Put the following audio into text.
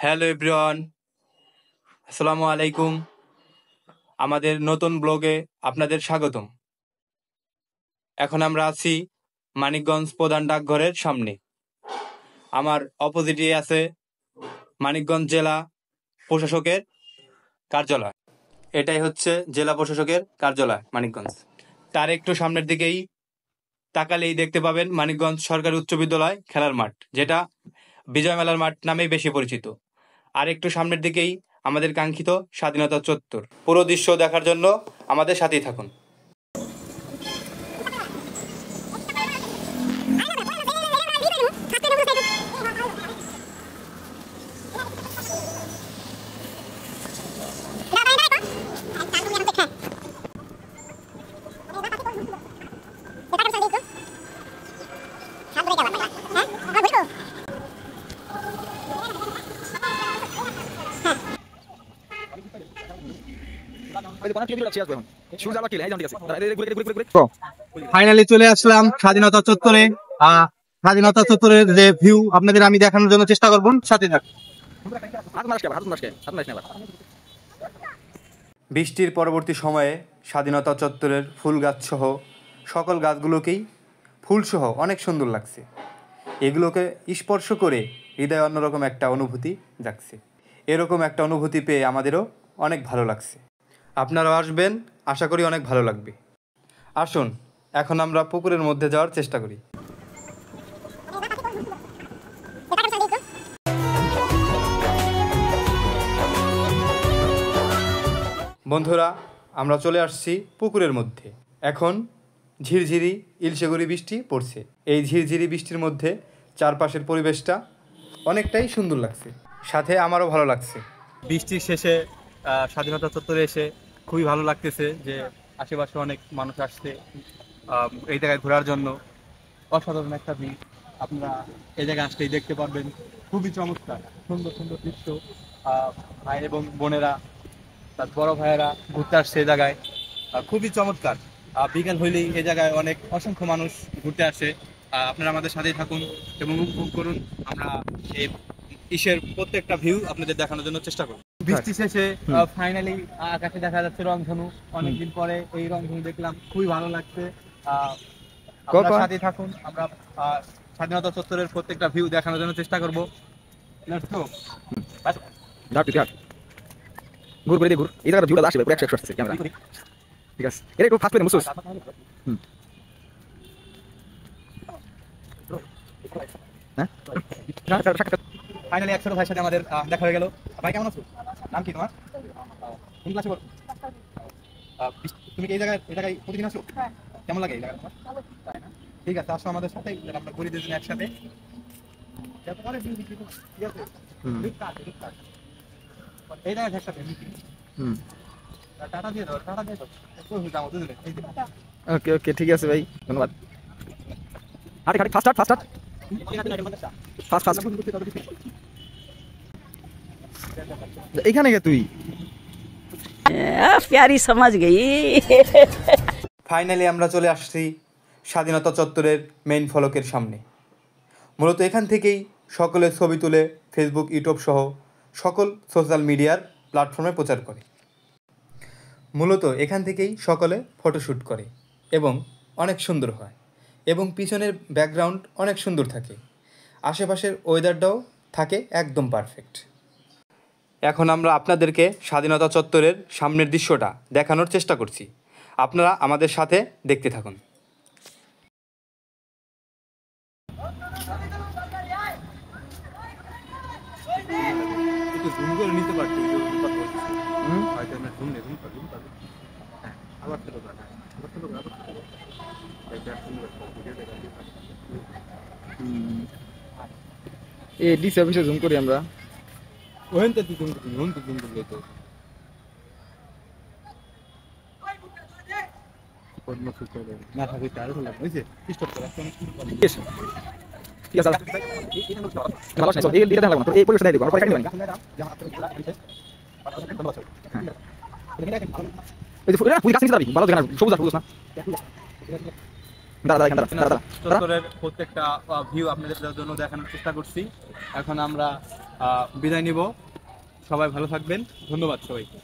Hello everyone, আসসালামু আলাইকুম। আমাদের নতুন ব্লগে আপনাদের স্বাগতম। এখন আমরা আছি মানিকগঞ্জ প্রধান ডাকঘরের সামনে। আমার অপোজিটে আছে মানিকগঞ্জ জেলা প্রশাসকের কার্যালয়। এটাই হচ্ছে জেলা প্রশাসকের কার্যালয় মানিকগঞ্জ। তার একটু সামনের দিকেই তাকালেই দেখতে পাবেন মানিকগঞ্জ সরকারি উচ্চ বিদ্যালয় খেলার মাঠ, যেটা বিজয় মেলার মাঠ নামেই বেশি পরিচিত। আর একটু সামনের দিকেই আমাদের কাঙ্ক্ষিত স্বাধীনতা চত্বর। পুরো দৃশ্য দেখার জন্য আমাদের সাথেই থাকুন। ফাইনালি চলে আসলাম স্বাধীনতা চত্বরে। স্বাধীনতা চত্বরের যে ভিউ আপনাদের আমি দেখানোর জন্য চেষ্টা করব, সাথে থাকুন। বৃষ্টির পরবর্তী সময়ে স্বাধীনতা চত্বরের ফুল গাছ সহ সকল গাছগুলোকেই ফুলসহ অনেক সুন্দর লাগছে। এগুলোকে স্পর্শ করে হৃদয়ে অন্যরকম একটা অনুভূতি জাগছে। এরকম একটা অনুভূতি পেয়ে আমাদেরও অনেক ভালো লাগছে। আপনারাও আসবেন, আশা করি অনেক ভালো লাগবে। আসুন এখন আমরা পুকুরের মধ্যে যাওয়ার চেষ্টা করি। বন্ধুরা, আমরা চলে আসছি পুকুরের মধ্যে। এখন ঝিরঝিরি ইলশেগুড়ি বৃষ্টি পড়ছে। এই ঝিরঝিরি বৃষ্টির মধ্যে চারপাশের পরিবেশটা অনেকটাই সুন্দর লাগছে, সাথে আমারও ভালো লাগছে। বৃষ্টির শেষে স্বাধীনতা চত্বরে এসে খুবই ভালো লাগতেছে যে আশেপাশে অনেক মানুষ আসছে এই জায়গায় ঘোরার জন্য। অসাধারণ একটা ভিড়, আপনারা এই জায়গায় আসলেই দেখতে পারবেন। খুবই চমৎকার, সুন্দর সুন্দর দৃশ্য। ভাই এবং বোনেরা, তার বড় ভাইয়েরা ঘুরতে আসছে এই জায়গায়, খুবই চমৎকার। বিকেল হইলেই এই জায়গায় অসংখ্য মানুষ ঘুরতে আসে। আপনারা আমাদের সাথেই থাকুন এবং উপভোগ করুন। আমরা এই ইসের প্রত্যেকটা ভিউ আপনাদের দেখানোর জন্য চেষ্টা করব। বৃষ্টি শেষে ফাইনালি আকাশে দেখা যাচ্ছে রংধনু। অনেকদিন পরে এই রংধনু দেখলাম, খুবই ভালো লাগছে। আপনারা সাথেই থাকুন, আমরা স্বাধীনতা চত্বরের প্রত্যেকটা ভিউ দেখানোর জন্য চেষ্টা করব। ঘুর করে ঘুর, এই জায়গাটা ভিউটা আসবে পুরো 100 আসছে ক্যামেরা। ঠিক আছে, এটা একটু ফাস্ট করে মুসুস। হ্যাঁ, ফাইনালি একশো ভাইয়ের সাথে আমাদের দেখা হয়ে গেল। ভাই কেমন আছো? নাম কি তোমার? কোন ক্লাসে পড়ো? তুমি কি এই জায়গায় প্রতিদিন আসো? কেমন লাগে এই জায়গা তোমার? ঠিক আছে, আসো আমাদের সাথে, আমরা ঘুরি দুজন একসাথে। এই জায়গায় একসাথে টাটা দিয়ে দাও, টাটা দিয়ে দাও। ওকে ওকে, ঠিক আছে ভাই, ধন্যবাদ। হাঁটি হাঁটি, ফাস্ট ফাস্ট ফাস্ট ফাস্ট। এইখানে গে তুই प्यारी समझ गई। ফাইনালি আমরা চলে আসছি স্বাধীনতা চত্বরের মেইন ফলকের সামনে। মূলত এখান থেকেই সকলে ছবি তুলে ফেসবুক, ইউটিউব সহ সকল সোশ্যাল মিডিয়ার প্ল্যাটফর্মে প্রচার করে। মূলত এখান থেকেই সকলে ফটোশ্যুট করে এবং অনেক সুন্দর হয়, এবং পিছনের ব্যাকগ্রাউন্ড অনেক সুন্দর থাকে। আশেপাশের ওয়েদারটাও থাকে একদম পারফেক্ট। এখন আমরা আপনাদেরকে স্বাধীনতা চত্বরের সামনের দৃশ্যটা দেখানোর চেষ্টা করছি। আপনারা আমাদের সাথে দেখতে থাকুন। এই ডিসি অফিসে জুম করি আমরা। ওহেন তো জুম করলে তো না থাকে, তার ভালো লাগে বুঝছে। স্টপ করা ঠিক আছে, ভালো আছে। এই দিকে লাগবে না, তো এই পরিবেশটা দেখো, আমরা কাটি দিবেন। এই যে পুরো কাছে যাবি, ভালো জায়গা, সবুজ আর সবুজ না। দাঁড়া দাঁড়া দাঁড়া দাঁড়া, চত্বরের প্রত্যেকটা ভিউ আপনাদের জন্য দেখানোর চেষ্টা করছি। এখন আমরা বিদায় নিব। সবাই ভালো থাকবেন, ধন্যবাদ সবাইকে।